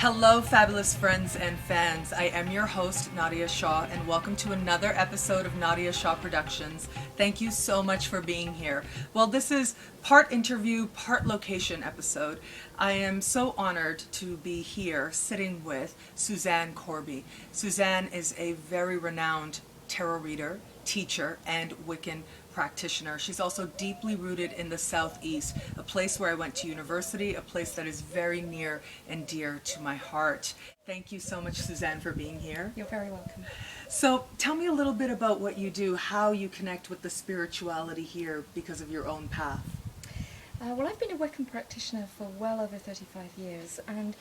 Hello, fabulous friends and fans. I am your host, Nadiya Shah, and welcome to another episode of Nadiya Shah Productions. Thank you so much for being here. Well, this is part interview, part location episode. I am so honored to be here sitting with Suzanne Corbie. Suzanne is a very renowned tarot reader, teacher, and Wiccan practitioner. She's also deeply rooted in the Southeast, a place where I went to university, a place that is very near and dear to my heart. Thank you so much, Suzanne, for being here. You're very welcome. So tell me a little bit about what you do, how you connect with the spirituality here because of your own path. Well, I've been a Wiccan practitioner for well over 35 years, and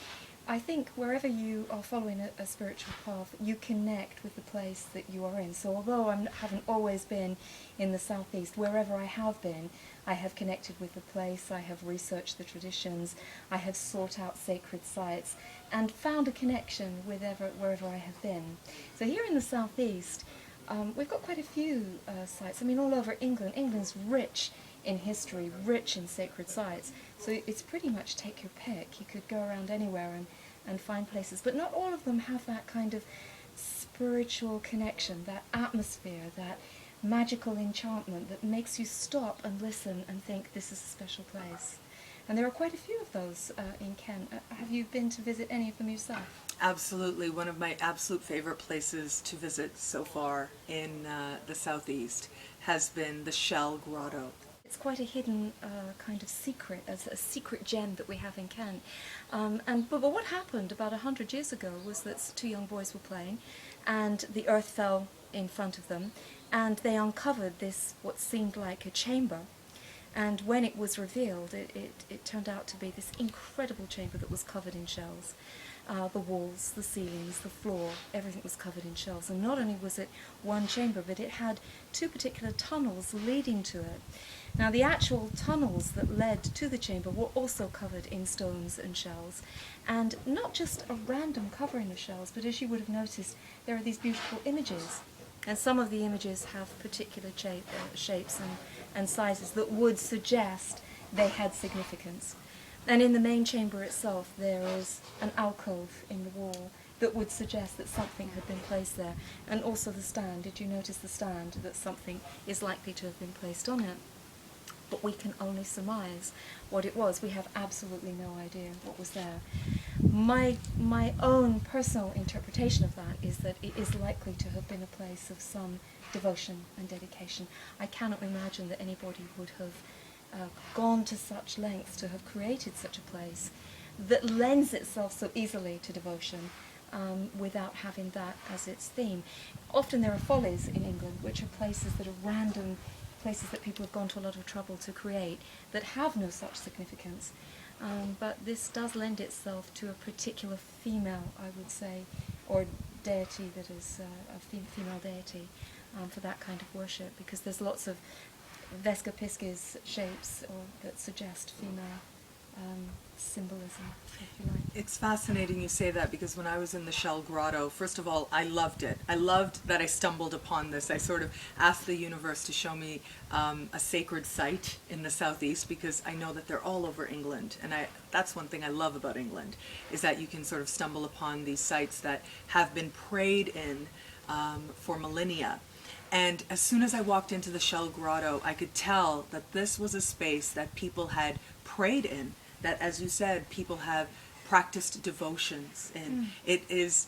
I think wherever you are following a spiritual path, you connect with the place that you are in. So although I haven't always been in the Southeast, wherever I have been, I have connected with the place, I have researched the traditions, I have sought out sacred sites, and found a connection with wherever I have been. So here in the Southeast, we've got quite a few sites. I mean, all over England. England's rich in history, rich in sacred sites. So it's pretty much take your pick. You could go around anywhere and find places, but not all of them have that kind of spiritual connection, that atmosphere, that magical enchantment that makes you stop and listen and think this is a special place. And there are quite a few of those in Kent. Have you been to visit any of them yourself? Absolutely. One of my absolute favorite places to visit so far in the Southeast has been the Shell Grotto. It's quite a hidden kind of secret, as a secret gem that we have in Kent. But what happened about 100 years ago was that two young boys were playing, and the earth fell in front of them, and they uncovered this, what seemed like a chamber. And when it was revealed, it turned out to be this incredible chamber that was covered in shells. The walls, the ceilings, the floor, everything was covered in shells. And not only was it one chamber, but it had two particular tunnels leading to it. Now, the actual tunnels that led to the chamber were also covered in stones and shells. And not just a random covering of shells, but as you would have noticed, there are these beautiful images. And some of the images have particular shapes and sizes that would suggest they had significance. And in the main chamber itself, there is an alcove in the wall that would suggest that something had been placed there. And also the stand. Did you notice the stand? That something is likely to have been placed on it. But we can only surmise what it was. We have absolutely no idea what was there. My own personal interpretation of that is that it is likely to have been a place of some devotion and dedication. I cannot imagine that anybody would have gone to such lengths to have created such a place that lends itself so easily to devotion without having that as its theme. Often there are follies in England, which are places that are random, places that people have gone to a lot of trouble to create, that have no such significance. But this does lend itself to a particular female, I would say, or deity that is a female deity for that kind of worship, because there's lots of Vesca-Piscis shapes that suggest female symbolism, if you like. It's fascinating you say that, because when I was in the Shell Grotto, first of all, I loved it. I loved that I stumbled upon this. I sort of asked the universe to show me a sacred site in the Southeast, because I know that they're all over England. And that's one thing I love about England, is that you can sort of stumble upon these sites that have been prayed in for millennia. And as soon as I walked into the Shell Grotto, I could tell that this was a space that people had prayed in, that, as you said, people have practiced devotions in. It is,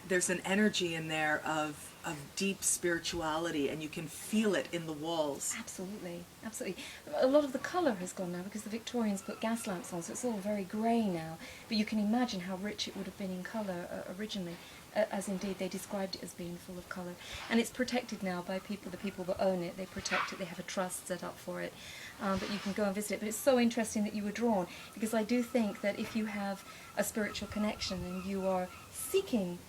there's an energy in there of deep spirituality, and you can feel it in the walls. Absolutely, absolutely. A lot of the colour has gone now because the Victorians put gas lamps on, so it's all very grey now. But you can imagine how rich it would have been in colour originally, as indeed they described it as being full of colour. And it's protected now by the people that own it. They protect it, they have a trust set up for it. But you can go and visit it. But it's so interesting that you were drawn, because I do think that if you have a spiritual connection and you are seeking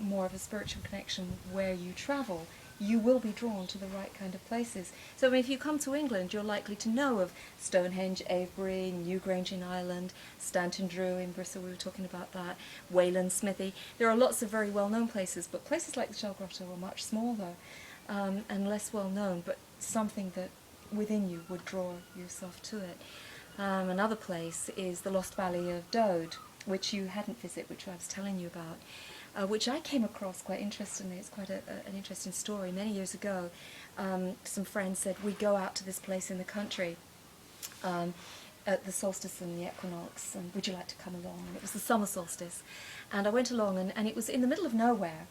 more of a spiritual connection where you travel, you will be drawn to the right kind of places. So I mean, if you come to England, you're likely to know of Stonehenge, Avebury, Newgrange in Ireland, Stanton Drew in Bristol, we were talking about that, Wayland Smithy. There are lots of very well-known places, but places like the Shell Grotto are much smaller and less well-known, but something that within you would draw yourself to it. Another place is the Lost Valley of Dode, which you hadn't visited, which I was telling you about, which I came across quite interestingly. It's quite an interesting story. Many years ago, some friends said, we go out to this place in the country at the solstice and the equinox, and would you like to come along? And it was the summer solstice. And I went along, and it was in the middle of nowhere,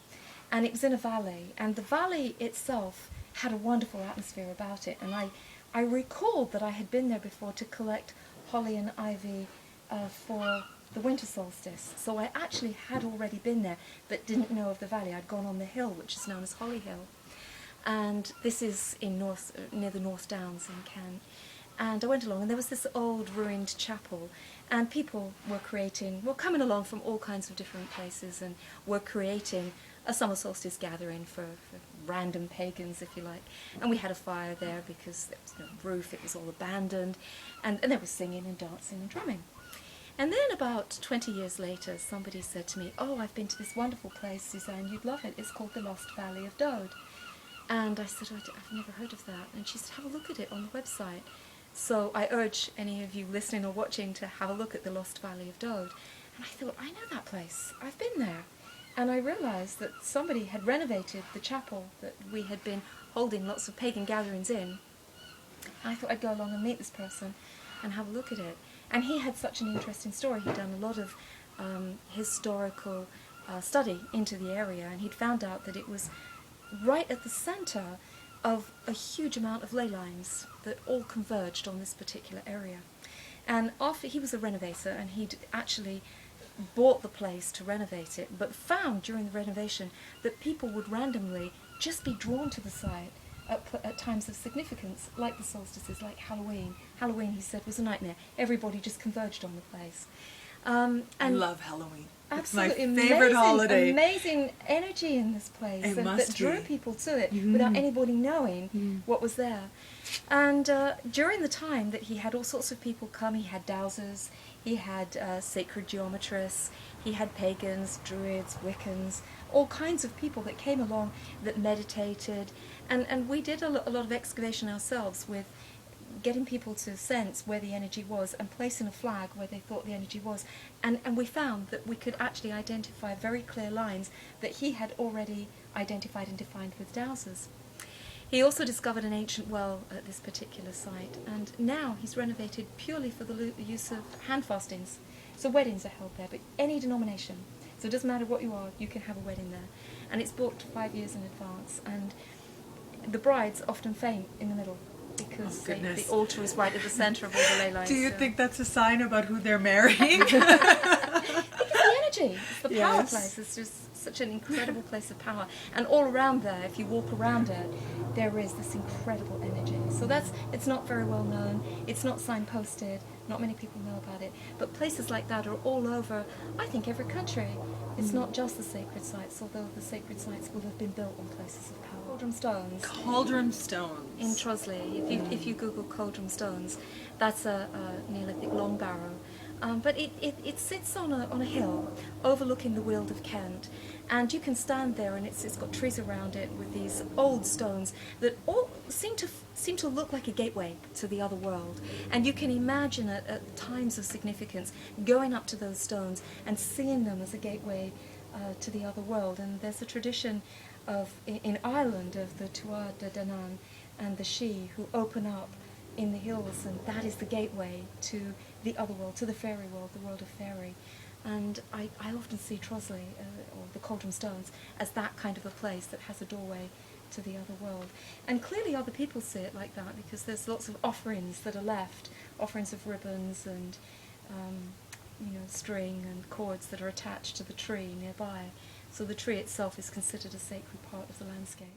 and it was in a valley, and the valley itself had a wonderful atmosphere about it. And I recalled that I had been there before to collect holly and ivy for the winter solstice. So I actually had already been there, but didn't know of the valley. I'd gone on the hill, which is known as Holly Hill. And this is in near the North Downs in Kent. And I went along, and there was this old ruined chapel, and people were coming along from all kinds of different places, and were creating a summer solstice gathering for random pagans, if you like. And we had a fire there because there was no roof, it was all abandoned, and there was singing and dancing and drumming. And then about 20 years later, somebody said to me, oh, I've been to this wonderful place, Suzanne, you'd love it, it's called the Lost Valley of Dode. And I said, I've never heard of that. And she said, have a look at it on the website. So I urge any of you listening or watching to have a look at the Lost Valley of Dode. And I thought, I know that place, I've been there. And I realised that somebody had renovated the chapel that we had been holding lots of pagan gatherings in. And I thought I'd go along and meet this person and have a look at it. And he had such an interesting story. He'd done a lot of historical study into the area, and he'd found out that it was right at the centre of a huge amount of ley lines that all converged on this particular area. And after he was a renovator, and he'd actually bought the place to renovate it, but found during the renovation that people would randomly just be drawn to the site at times of significance, like the solstices, like Halloween. Halloween, he said, was a nightmare. Everybody just converged on the place. I love Halloween. Absolutely, it's my favorite holiday. Amazing energy in this place that drew people to it without anybody knowing what was there. And during the time that he had all sorts of people come, he had dowsers, he had sacred geometrists, he had pagans, druids, Wiccans, all kinds of people that came along that meditated. And we did a lot of excavation ourselves with getting people to sense where the energy was and placing a flag where they thought the energy was. And we found that we could actually identify very clear lines that he had already identified and defined with dowsers. He also discovered an ancient well at this particular site, and now he's renovated purely for the use of hand fastings. So weddings are held there, but any denomination. So it doesn't matter what you are, you can have a wedding there. And it's booked 5 years in advance, and the brides often faint in the middle, because the altar is right at the centre of all the ley lines. Do you think that's a sign about who they're marrying? It's the energy, it's the power place. It's just such an incredible place of power. And all around there, if you walk around it, there is this incredible energy. So it's not very well known, it's not signposted, not many people know about it. But places like that are all over, I think, every country. It's not just the sacred sites, although the sacred sites will have been built on places of power. Coldrum stones. Coldrum stones. In Trosley. If you Google Coldrum stones, that's a Neolithic long barrow. But it sits on a hill overlooking the Weald of Kent, and you can stand there, and it's got trees around it with these old stones that all seem to look like a gateway to the other world. And you can imagine at times of significance going up to those stones and seeing them as a gateway to the other world. And there's a tradition in Ireland of the Tuatha De Danann and the She who open up in the hills, and that is the gateway to the other world, to the fairy world, the world of fairy. And I often see Trosley, or the Coldrum Stones, as that kind of a place that has a doorway to the other world. And clearly other people see it like that, because there's lots of offerings that are left, offerings of ribbons and string and cords that are attached to the tree nearby. So the tree itself is considered a sacred part of the landscape.